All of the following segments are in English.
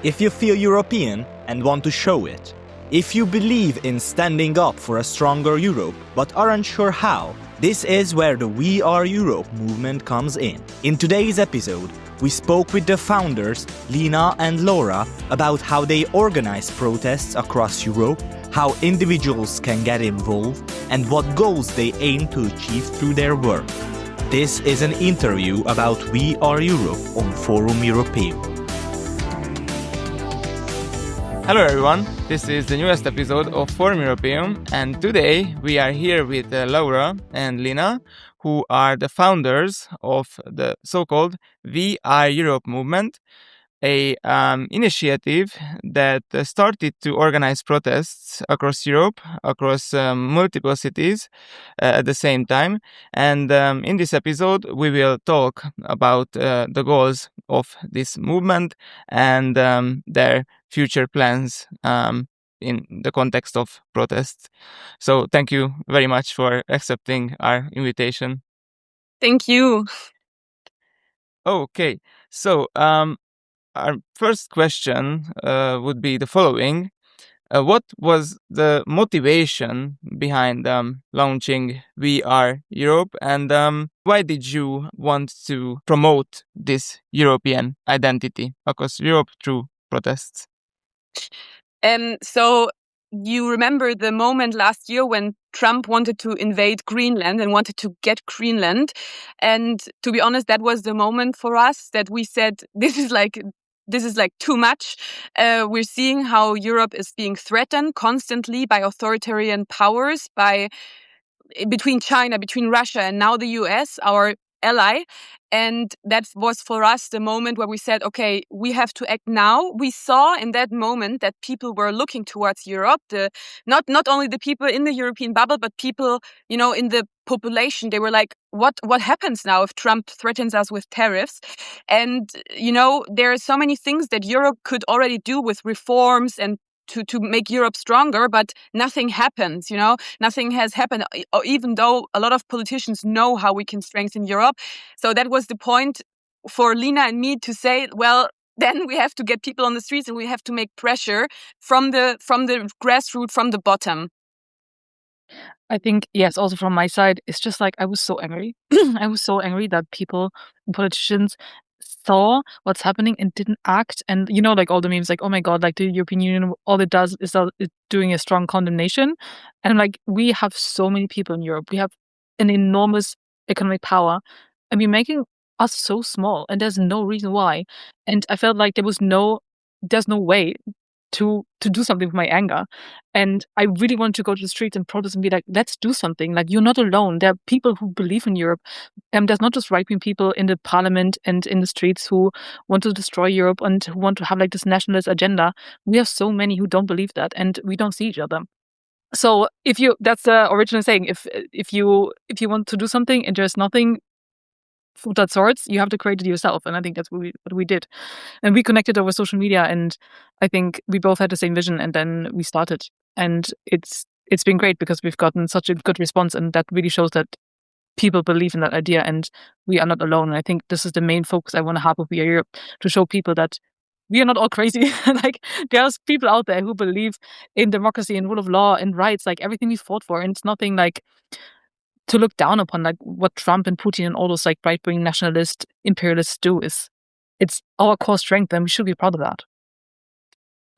if you feel European and want to show it, if you believe in standing up for a stronger Europe but aren't sure how, this is where the We Are Europe movement comes in. In today's episode, we spoke with the founders, Lina and Laura, about how they organize protests across Europe, how individuals can get involved, and what goals they aim to achieve through their work. This is an interview about We Are Europe on Forum Europeum. Hello everyone, this is the newest episode of Forum Europeum, and today we are here with Laura and Lina, who are the founders of the so-called We Are Europe movement, a initiative that started to organize protests across Europe, across multiple cities at the same time. And in this episode, we will talk about the goals of this movement and their future plans in the context of protests. So thank you very much for accepting our invitation. Thank you. Okay, so our first question would be the following. What was the motivation behind launching We Are Europe, and why did you want to promote this European identity across Europe through protests? So you remember the moment last year when Trump wanted to invade Greenland and wanted to get Greenland. And to be honest, that was the moment for us that we said, this is like too much. We're seeing how Europe is being threatened constantly by authoritarian powers, between China, between Russia, and now the US, our ally. And that was for us the moment where we said, okay, we have to act now. We saw in that moment that people were looking towards Europe, not only the people in the European bubble, but people, in the population. They were like, what happens now if Trump threatens us with tariffs? And, there are so many things that Europe could already do with reforms and to make Europe stronger, but nothing happens, nothing has happened, even though a lot of politicians know how we can strengthen Europe. So that was the point for Lina and me to say, well, then we have to get people on the streets and we have to make pressure from the grassroots, from the bottom. I think, yes, also from my side, it's just like I was so angry. I was so angry that politicians saw what's happening and didn't act. And like all the memes, like, oh my God, like the European Union, all it does is doing a strong condemnation. And like, we have so many people in Europe. We have an enormous economic power, and we're making us so small, and there's no reason why. And I felt like there's no way to do something with my anger. And I really wanted to go to the streets and protest and be like, let's do something. Like, you're not alone. There are people who believe in Europe. There's not just right-wing people in the parliament and in the streets who want to destroy Europe and who want to have like this nationalist agenda. We have so many who don't believe that, and we don't see each other. So that's the original saying, if you want to do something and there's nothing of that sorts, you have to create it yourself. And I think that's what we did. And we connected over social media, and I think we both had the same vision, and then we started. And it's been great because we've gotten such a good response, and that really shows that people believe in that idea and we are not alone. And I think this is the main focus I want to have with We Are Europe, to show people that we are not all crazy. Like, there's people out there who believe in democracy and rule of law and rights, like everything we fought for. And it's nothing like to look down upon, like what Trump and Putin and all those like right-wing nationalist imperialists do. It's our core strength, and we should be proud of that.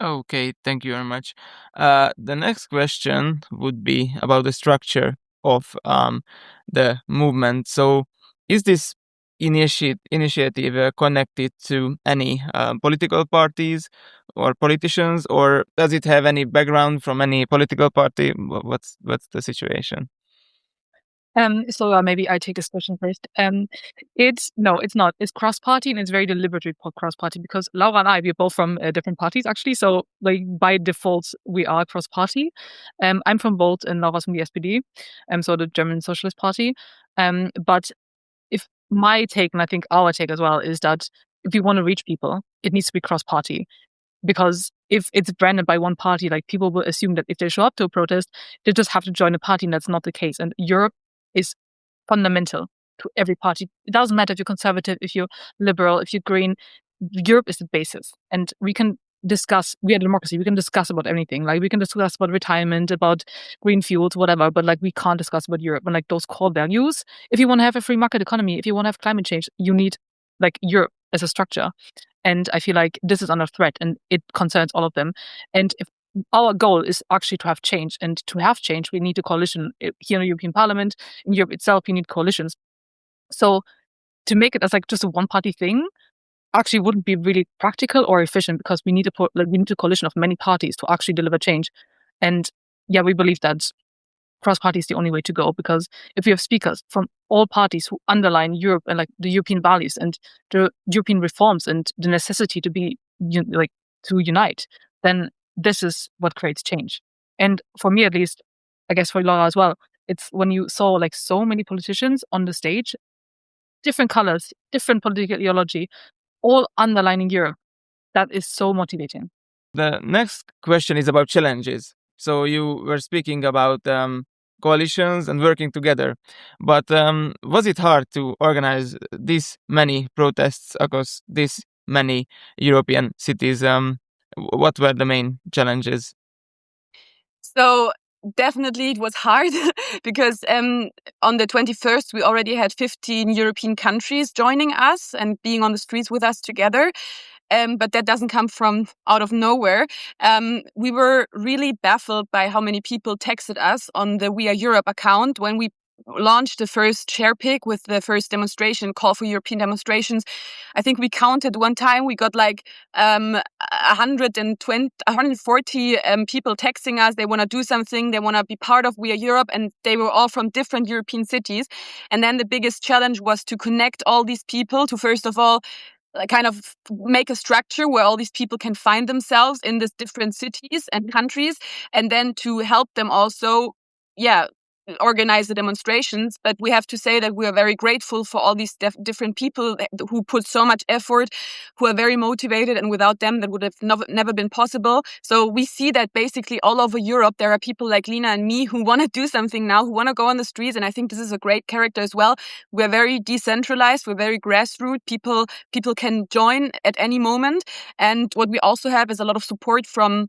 Okay, thank you very much. The next question would be about the structure of the movement. So is this initiative connected to any political parties or politicians, or does it have any background from any political party? What's the situation? So maybe I take this question first. It's not. It's cross-party, and it's very deliberately cross-party because Laura and I, we're both from different parties actually. So like by default, we are cross-party. I'm from Volt and Laura's from the SPD, so the German Socialist Party. But if my take, and I think our take as well, is that if you want to reach people, it needs to be cross-party. Because if it's branded by one party, like people will assume that if they show up to a protest, they just have to join a party, and that's not the case. And Europe is fundamental to every party. It doesn't matter if you're conservative, if you're liberal, if you're green. Europe is the basis, and we can discuss. We are a democracy. We can discuss about anything. Like we can discuss about retirement, about green fuels, whatever. But like we can't discuss about Europe and like those core values. If you want to have a free market economy, if you want to have climate change, you need like Europe as a structure. And I feel like this is under threat, and it concerns all of them. And if our goal is actually to have change, and to have change, we need a coalition here in the European Parliament. In Europe itself, we need coalitions. So to make it as like just a one-party thing actually wouldn't be really practical or efficient, because we need a coalition of many parties to actually deliver change. And yeah, we believe that cross-party is the only way to go, because if we have speakers from all parties who underline Europe and like the European values and the European reforms and the necessity to be to unite, then this is what creates change. And for me, at least, I guess for Laura as well, it's when you saw like so many politicians on the stage, different colors, different political ideology, all underlining Europe. That is so motivating. The next question is about challenges. So you were speaking about coalitions and working together, but was it hard to organize these many protests across these many European cities? What were the main challenges? So definitely it was hard because on the 21st we already had 15 European countries joining us and being on the streets with us together. But that doesn't come from out of nowhere. We were really baffled by how many people texted us on the We Are Europe account when we launched the first share pick with the first demonstration, call for European demonstrations. I think we counted one time, we got like 140 people texting us. They want to do something. They want to be part of We Are Europe. And they were all from different European cities. And then the biggest challenge was to connect all these people to, first of all, kind of make a structure where all these people can find themselves in these different cities and countries, and then to help them also, organize the demonstrations. But we have to say that we are very grateful for all these different people who put so much effort, who are very motivated, and without them that would have never been possible. So we see that basically all over Europe there are people like Lina and me who want to do something now, who want to go on the streets, and I think this is a great character as well. We're very decentralized, we're very grassroots. People can join at any moment. And what we also have is a lot of support from,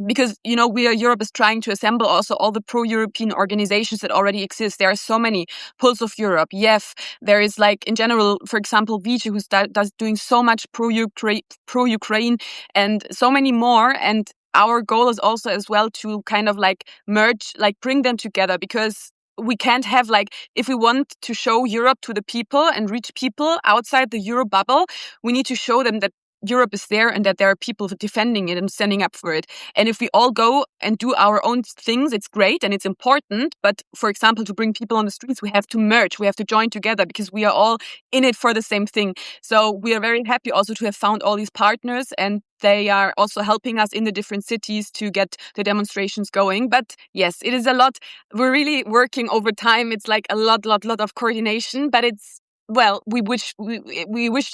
because, We Are Europe is trying to assemble also all the pro-European organizations that already exist. There are so many. Pulse of Europe, YEF. There is in general, for example, Vici, who's doing so much pro-Ukraine, and so many more. And our goal is also as well to kind of merge, bring them together, because we can't have if we want to show Europe to the people and reach people outside the Euro bubble, we need to show them that Europe is there and that there are people defending it and standing up for it. And if we all go and do our own things, it's great and it's important. But for example, to bring people on the streets, we have to merge, we have to join together, because we are all in it for the same thing. So we are very happy also to have found all these partners, and they are also helping us in the different cities to get the demonstrations going. But yes, it is a lot. We're really working over time. It's a lot of coordination, but it's, well, we wished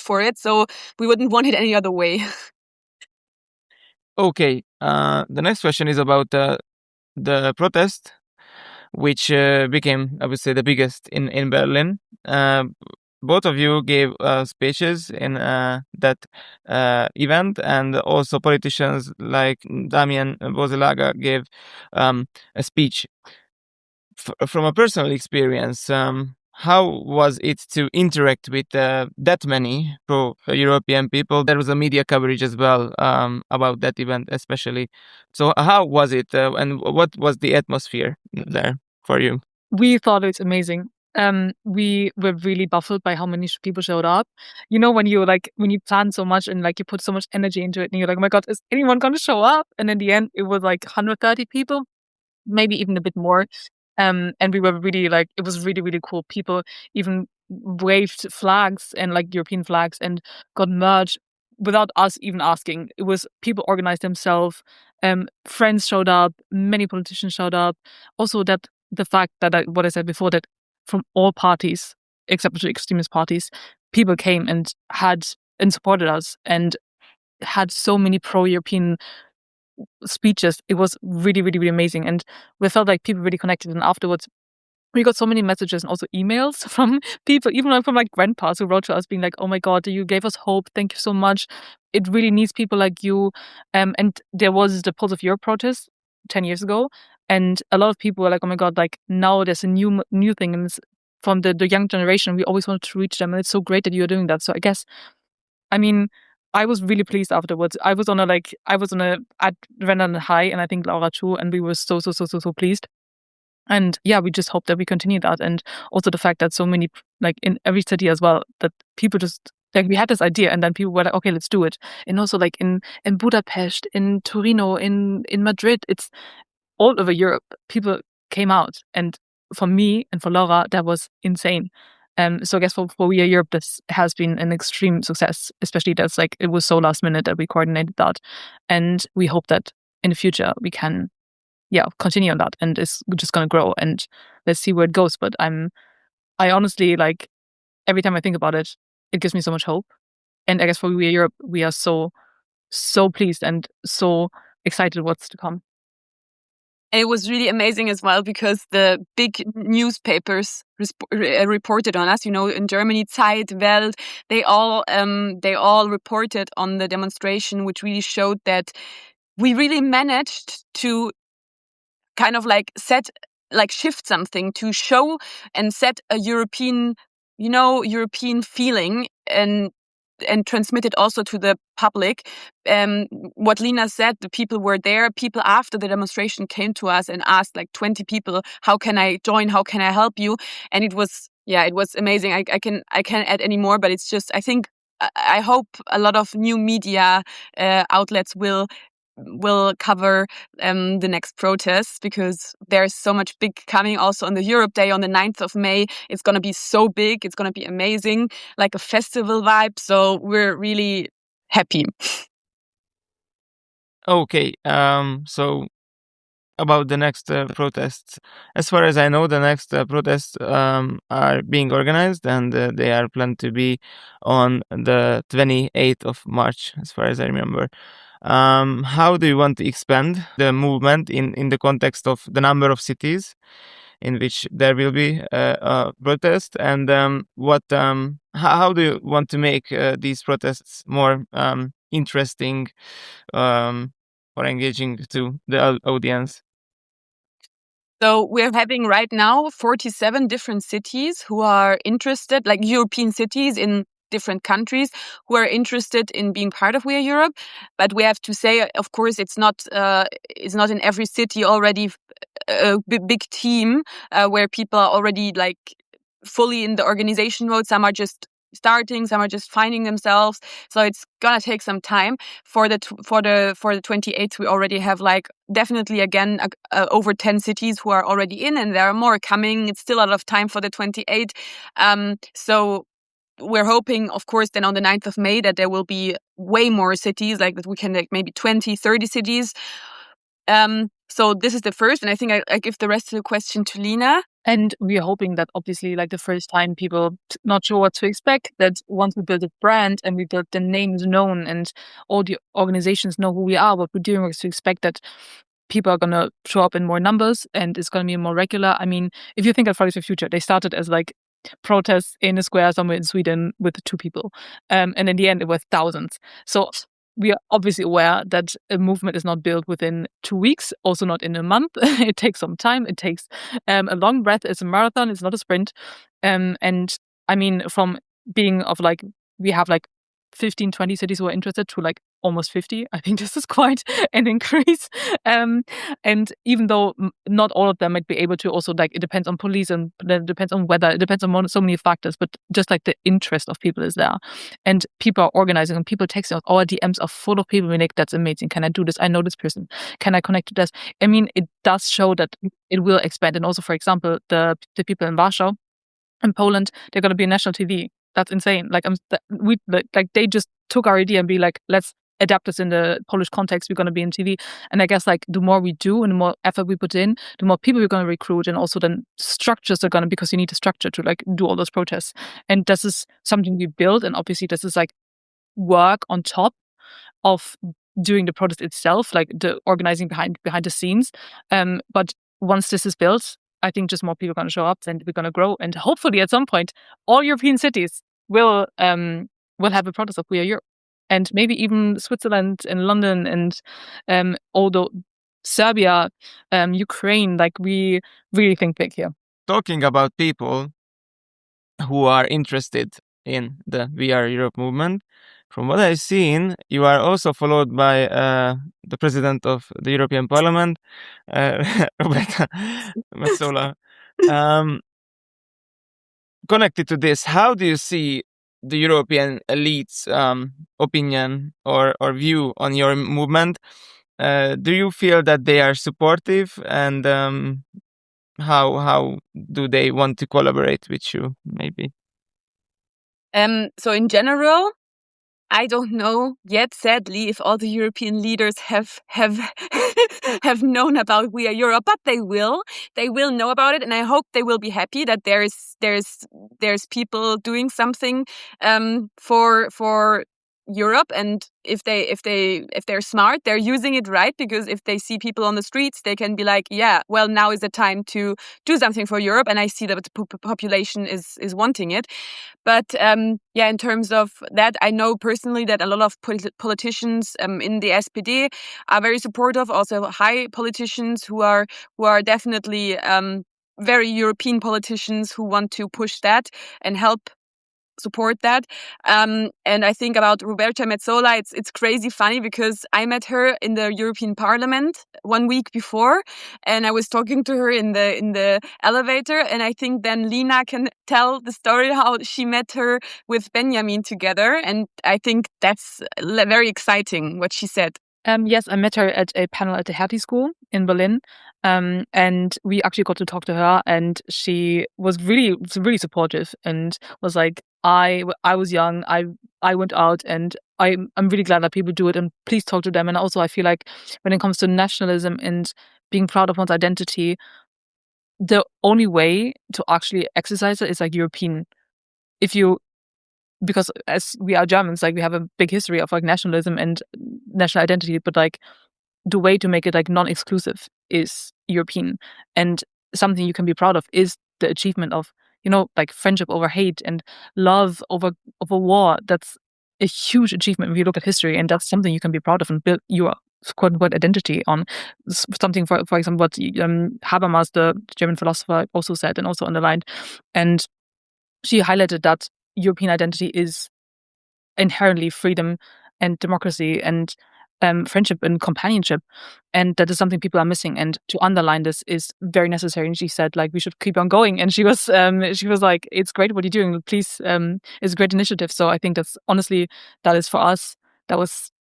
for it, so we wouldn't want it any other way. Okay, the next question is about the protest, which became, I would say, the biggest in Berlin. Both of you gave speeches in that event, and also politicians like Damien Bozelaga gave a speech. From a personal experience, how was it to interact with that many pro-European people? There was a media coverage as well about that event, especially. So how was it, and what was the atmosphere there for you? We thought it's amazing. We were really baffled by how many people showed up. When you plan so much and you put so much energy into it, and you're like, oh my God, is anyone going to show up? And in the end, it was 130 people, maybe even a bit more. And we were really it was really, really cool. People even waved flags and European flags and got merged without us even asking. It was people organized themselves. Friends showed up. Many politicians showed up. Also, that the fact that what I said before, that from all parties except for extremist parties, people came and supported us and had so many pro-European speeches. It was really, really, really amazing, and we felt like people really connected. And afterwards, we got so many messages and also emails from people, even like from my grandpas who wrote to us being like, oh my God, you gave us hope. Thank you so much. It really needs people like you. And there was the Pulse of Europe protest 10 years ago. And a lot of people were like, oh my God, like now there's a new thing. And it's from the young generation. We always wanted to reach them. And it's so great that you're doing that. So I guess, I mean, I was really pleased afterwards. I was on a adrenaline high, and I think Laura too. And we were so pleased. And yeah, we just hope that we continue that. And also the fact that so many, like in every city as well, that people just, like we had this idea and then people were like, okay, let's do it. And also like in Budapest, in Torino, in Madrid, it's all over Europe. People came out. And for me and for Laura, that was insane. So I guess for We Are Europe, this has been an extreme success, especially that's like, it was so last minute that we coordinated that. And we hope that in the future we can continue on that, and it's just going to grow, and let's see where it goes. But I honestly, like, every time I think about it, it gives me so much hope. And I guess for We Are Europe, we are so pleased and so excited what's to come. And it was really amazing as well because the big newspapers reported on us. You know, in Germany, Zeit, Welt, they all reported on the demonstration, which really showed that we really managed to kind of shift something, to show and set a European feeling and transmit it also to the public. What Lina said, the people were there. People after the demonstration came to us and asked, like 20 people, how can I join? How can I help you? And it was amazing. I can't add any more, but it's just, I hope a lot of new media outlets will cover the next protests, because there's so much big coming also on the Europe Day on the 9th of May. It's going to be so big. It's going to be amazing, like a festival vibe. So we're really happy. Okay, so about the next protests. As far as I know, the next protests are being organized, and they are planned to be on the 28th of March, as far as I remember. How do you want to expand the movement in the context of the number of cities in which there will be a protest, and how do you want to make these protests more interesting or engaging to the audience? So we're having right now 47 different cities who are interested, like European cities in different countries, who are interested in being part of We Are Europe. But we have to say, of course, it's not in every city already a big team where people are already like fully in the organization mode. Some are just starting, some are just finding themselves. So it's gonna take some time. For the 28th, we already have like definitely again over 10 cities who are already in, and there are more coming. It's still a lot of time for the 28th. So we're hoping, of course, then on the 9th of May that there will be way more cities, like that we can like maybe 20, 30 cities. So this is the first, and I think I give the rest of the question to Lina. And we are hoping that obviously, like the first time people not sure what to expect, that once we build a brand and we build the names known and all the organizations know who we are, what we're doing, is to expect that people are going to show up in more numbers and it's going to be more regular. I mean, if you think of Fridays for Future, they started as like protests in a square somewhere in Sweden with 2 people. And in the end, it was thousands. So we are obviously aware that a movement is not built within 2 weeks, also not in a month. It takes some time. It takes a long breath. It's a marathon. It's not a sprint. And I mean, from being of like, we have like 15, 20 cities who are interested to like almost 50. I think this is quite an increase. And even though not all of them might be able to, also like it depends on police and it depends on weather, it depends on so many factors, but just like the interest of people is there. And people are organizing and people texting us. Our DMs are full of people being like, that's amazing. Can I do this? I know this person. Can I connect to this? I mean, it does show that it will expand. And also, for example, the people in Warsaw, in Poland, they're going to be on national TV. That's insane. Like they just took our idea and be like, let's adapt this in the Polish context. We're going to be in TV. And I guess like the more we do and the more effort we put in, the more people we're going to recruit, and also then structures are going to, because you need a structure to like do all those protests. And this is something we build. And obviously this is like work on top of doing the protest itself, like the organizing behind the scenes. But once this is built, I think just more people are going to show up, and we're going to grow, and hopefully at some point all European cities will have a protest of We Are Europe, and maybe even Switzerland and London and although Serbia, Ukraine. Like, we really think big here. Talking about people who are interested in the We Are Europe movement, from what I've seen, you are also followed by the president of the European Parliament, Roberta Metsola. Connected to this, how do you see the European elites' opinion or view on your movement? Do you feel that they are supportive, and how do they want to collaborate with you, maybe? So in general, I don't know yet, sadly, if all the European leaders have have known about We Are Europe, but they will. They will know about it, and I hope they will be happy that there's people doing something for Europe. And if they're smart, they're using it right, because if they see people on the streets, they can be like, yeah, well, now is the time to do something for Europe, and I see that the population is wanting it. But in terms of that, I know personally that a lot of politicians in the SPD are very supportive. Also, high politicians who are definitely very European politicians who want to push that and help support that. And I think about Roberta Metsola, it's crazy funny, because I met her in the European Parliament 1 week before, and I was talking to her in the elevator, and I think then Lina can tell the story how she met her with Benjamin together, and I think that's very exciting what she said. Yes, I met her at a panel at the Hertie School in Berlin, and we actually got to talk to her, and she was really supportive, and was like, I was young, I went out, and I'm really glad that people do it, and please talk to them. And also, I feel like when it comes to nationalism and being proud of one's identity, the only way to actually exercise it is like European. Because as we are Germans, like, we have a big history of like nationalism and national identity, but like the way to make it like non-exclusive is European. And something you can be proud of is the achievement of, like, friendship over hate and love over war. That's a huge achievement if you look at history, and that's something you can be proud of and build your quote unquote identity on. Something, for example, what Habermas, the German philosopher, also said and also underlined. And she highlighted that European identity is inherently freedom and democracy and friendship and companionship, and that is something people are missing. And to underline this is very necessary. And she said, like, we should keep on going. And she was like, it's great what you're doing. Please, it's a great initiative. So I think that's honestly, that is for us. That was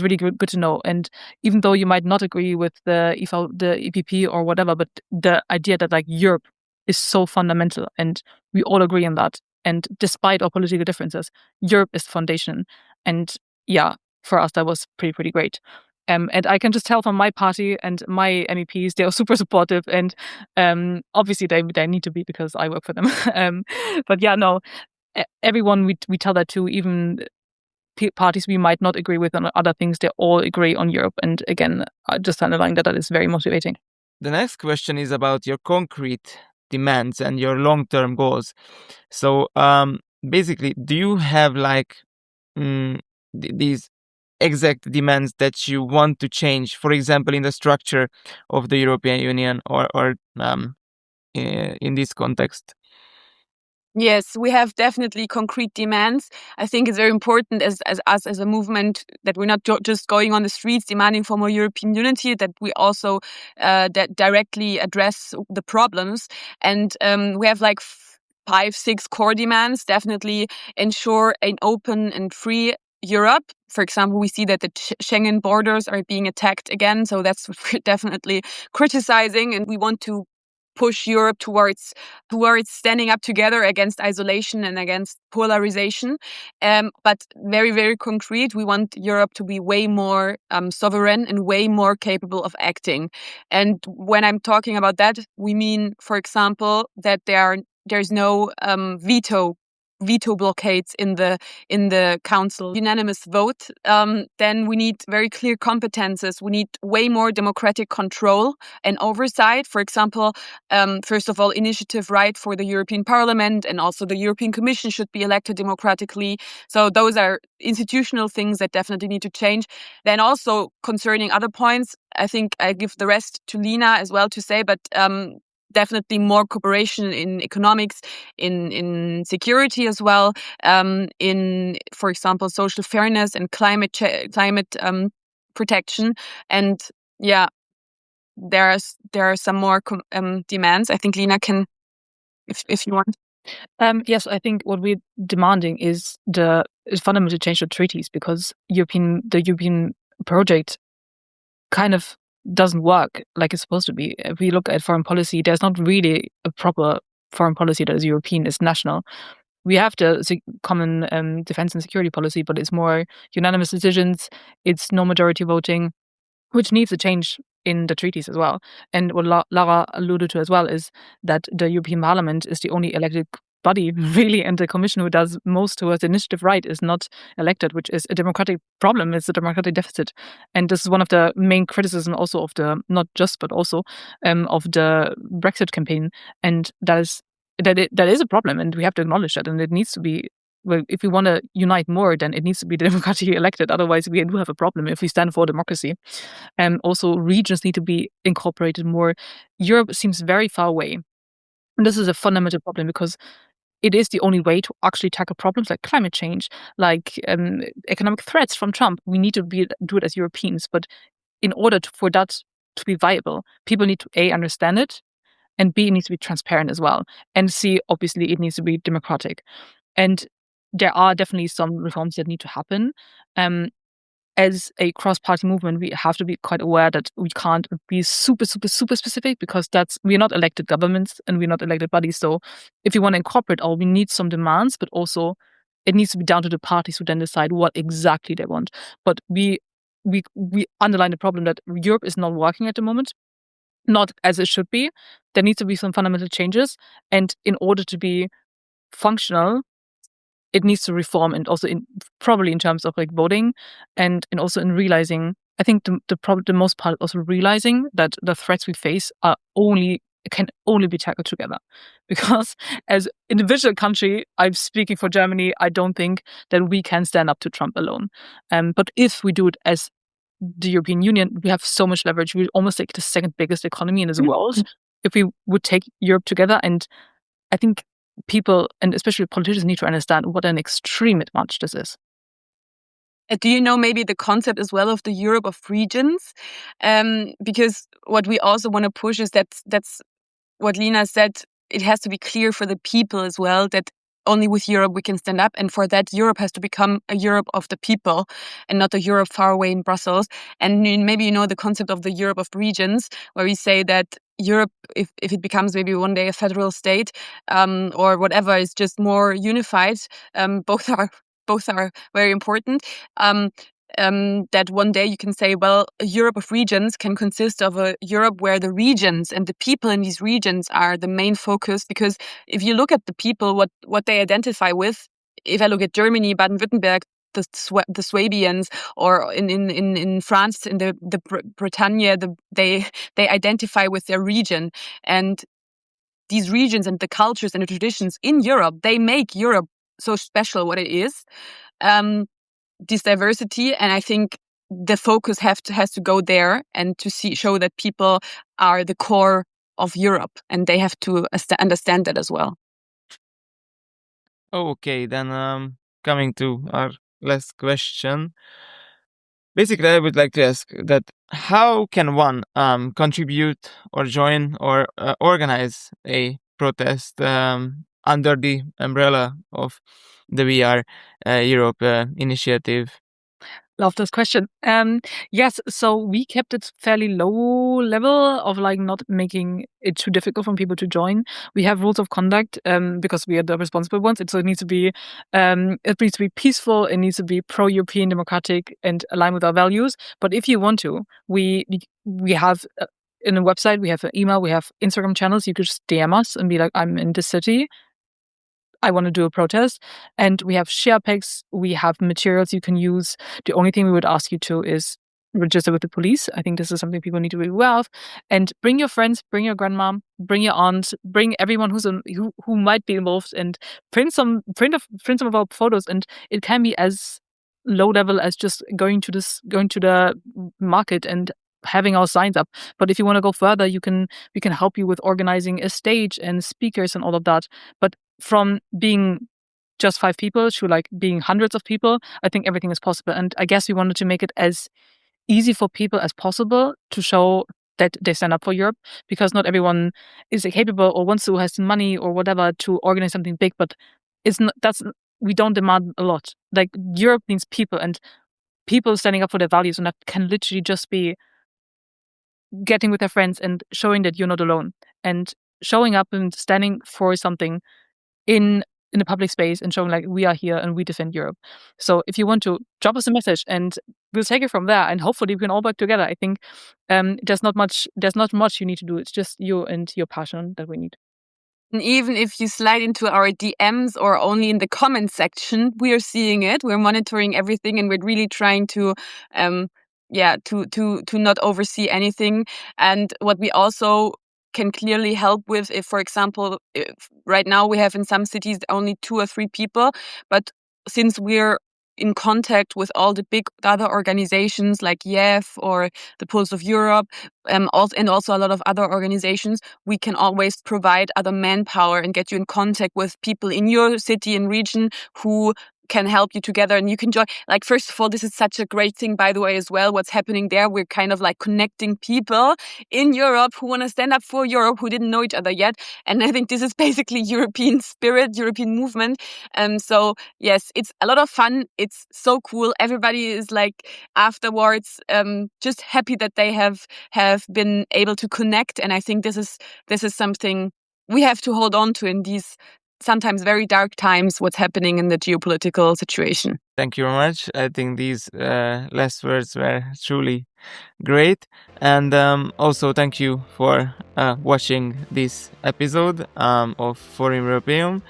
really good to know. And even though you might not agree with the EPP or whatever, but the idea that like Europe is so fundamental, and we all agree on that. And despite our political differences, Europe is the foundation. And yeah, for us, that was pretty great. And I can just tell from my party and my MEPs, they are super supportive. And obviously they need to be, because I work for them. But yeah, no, everyone we tell that to, even parties we might not agree with on other things, they all agree on Europe. And again, just underlining that is very motivating. The next question is about your concrete demands and your long-term goals. So basically, do you have like these exact demands that you want to change, for example, in the structure of the European Union, or in this context? Yes, we have definitely concrete demands. I think it's very important as us as a movement that we're not just going on the streets demanding for more European unity, that we also that directly address the problems. And we have like 5-6 core demands. Definitely ensure an open and free Europe. For example, we see that the Schengen borders are being attacked again. So that's what we're definitely criticizing. And we want to push Europe towards standing up together against isolation and against polarization. But very, very concrete, we want Europe to be way more sovereign and way more capable of acting. And when I'm talking about that, we mean, for example, that there's no veto veto blockades in the council, unanimous vote, then we need very clear competences. We need way more democratic control and oversight. For example, first of all, initiative right for the European Parliament, and also the European Commission should be elected democratically. So those are institutional things that definitely need to change. Then also concerning other points, I think I give the rest to Lina as well to say, but definitely more cooperation in economics, in security as well, in, for example, social fairness and climate protection. And yeah, there are some more demands. I think Lina can, if you want. Yes, I think what we're demanding is fundamental change of treaties, because the European project kind of doesn't work like it's supposed to be. If we look at foreign policy, there's not really a proper foreign policy that is European, it's national. We have the common defense and security policy, but it's more unanimous decisions, it's no majority voting, which needs a change in the treaties as well. And what Lara alluded to as well is that the European Parliament is the only elected body, really, and the Commission who does most towards initiative right is not elected, which is a democratic problem. It's a democratic deficit. And this is one of the main criticisms also of not just, but also of the Brexit campaign. And that is a problem, and we have to acknowledge that, and it needs to be. Well, if we want to unite more, then it needs to be democratically elected. Otherwise, we do have a problem if we stand for democracy. Also, regions need to be incorporated more. Europe seems very far away. And this is a fundamental problem, because it is the only way to actually tackle problems like climate change, like economic threats from Trump. We need to do it as Europeans. But in order for that to be viable, people need to A, understand it, and B, it needs to be transparent as well. And C, obviously, it needs to be democratic. And there are definitely some reforms that need to happen. As a cross-party movement, we have to be quite aware that we can't be super, super, super specific, because we're not elected governments and we're not elected bodies. So if we want to incorporate we need some demands, but also it needs to be down to the parties who then decide what exactly they want. But we underline the problem that Europe is not working at the moment, not as it should be. There needs to be some fundamental changes. And in order to be functional, it needs to reform, and also probably in terms of like voting, and also in realizing, I think the most part also realizing that the threats we face can only be tackled together. Because as individual country, I'm speaking for Germany, I don't think that we can stand up to Trump alone. But if we do it as the European Union, we have so much leverage. We almost take the second biggest economy in this world if we would take Europe together. And I think people, and especially politicians, need to understand what an extreme advantage this is. Do you know maybe the concept as well of the Europe of regions? Because what we also want to push is that's what Lina said. It has to be clear for the people as well that only with Europe we can stand up, and for that Europe has to become a Europe of the people and not a Europe far away in Brussels. And maybe you know the concept of the Europe of regions, where we say that Europe, if it becomes maybe one day a federal state or whatever, is just more unified. Both are very important. That one day you can say, well, a Europe of regions can consist of a Europe where the regions and the people in these regions are the main focus. Because if you look at the people, what they identify with, if I look at Germany, Baden-Württemberg, the Swabians, or in France, in the Bretagne, they identify with their region. And these regions and the cultures and the traditions in Europe, they make Europe so special what it is. This diversity, and I think the focus has to go there, and to show that people are the core of Europe, and they have to understand that as well. Okay, then coming to our last question. Basically, I would like to ask that how can one contribute or join or organize a protest under the umbrella of the We Are Europe initiative? Love this question. Yes, so we kept it fairly low level of like not making it too difficult for people to join. We have rules of conduct because we are the responsible ones. So it needs to be peaceful. It needs to be pro-European, democratic, and aligned with our values. But if you want to, we have in a website, we have an email, we have Instagram channels. You could just DM us and be like, I'm in this city. I want to do a protest, and we have share packs, we have materials you can use. The only thing we would ask you to is register with the police. I think this is something people need to be aware of. And bring your friends, bring your grandma, bring your aunt, bring everyone who might be involved, and print some of our photos. And it can be as low level as just going to the market and having our signs up. But if you want to go further, we can help you with organizing a stage and speakers and all of that. But from being just 5 people to like being hundreds of people, I think everything is possible. And I guess we wanted to make it as easy for people as possible to show that they stand up for Europe, because not everyone is capable or wants to, has the money or whatever to organize something big. But we don't demand a lot. Like, Europe needs people, and people standing up for their values, and that can literally just be getting with their friends and showing that you're not alone, and showing up and standing for something in a public space and showing like we are here and we defend Europe. So if you want to, drop us a message and we'll take it from there, and hopefully we can all work together. I think there's not much you need to do. It's just you and your passion that we need. And even if you slide into our DMs or only in the comment section, we are seeing it. We're monitoring everything, and we're really trying to not oversee anything. And what we also can clearly help with, if, for example, right now we have in some cities only 2 or 3 people, but since we're in contact with all the big other organizations like YEF or the Pulse of Europe, and also a lot of other organizations, we can always provide other manpower and get you in contact with people in your city and region who can help you together, and you can join. Like, first of all, this is such a great thing, by the way, as well, what's happening there. We're kind of like connecting people in Europe who want to stand up for Europe, who didn't know each other yet. And I think this is basically European spirit, European movement. So yes, it's a lot of fun. It's so cool. Everybody is like afterwards just happy that they have been able to connect. And I think this is something we have to hold on to in these sometimes very dark times, what's happening in the geopolitical situation. Thank you very much. I think these last words were truly great. And also thank you for watching this episode of Forum Europeum.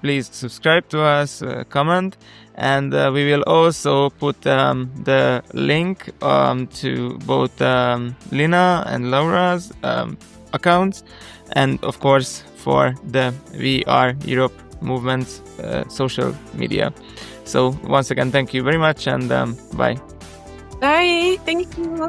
Please subscribe to us, comment, and we will also put the link to both Lina and Laura's accounts, and of course for the We Are Europe movement social media. So once again, thank you very much, and bye. Bye. Thank you.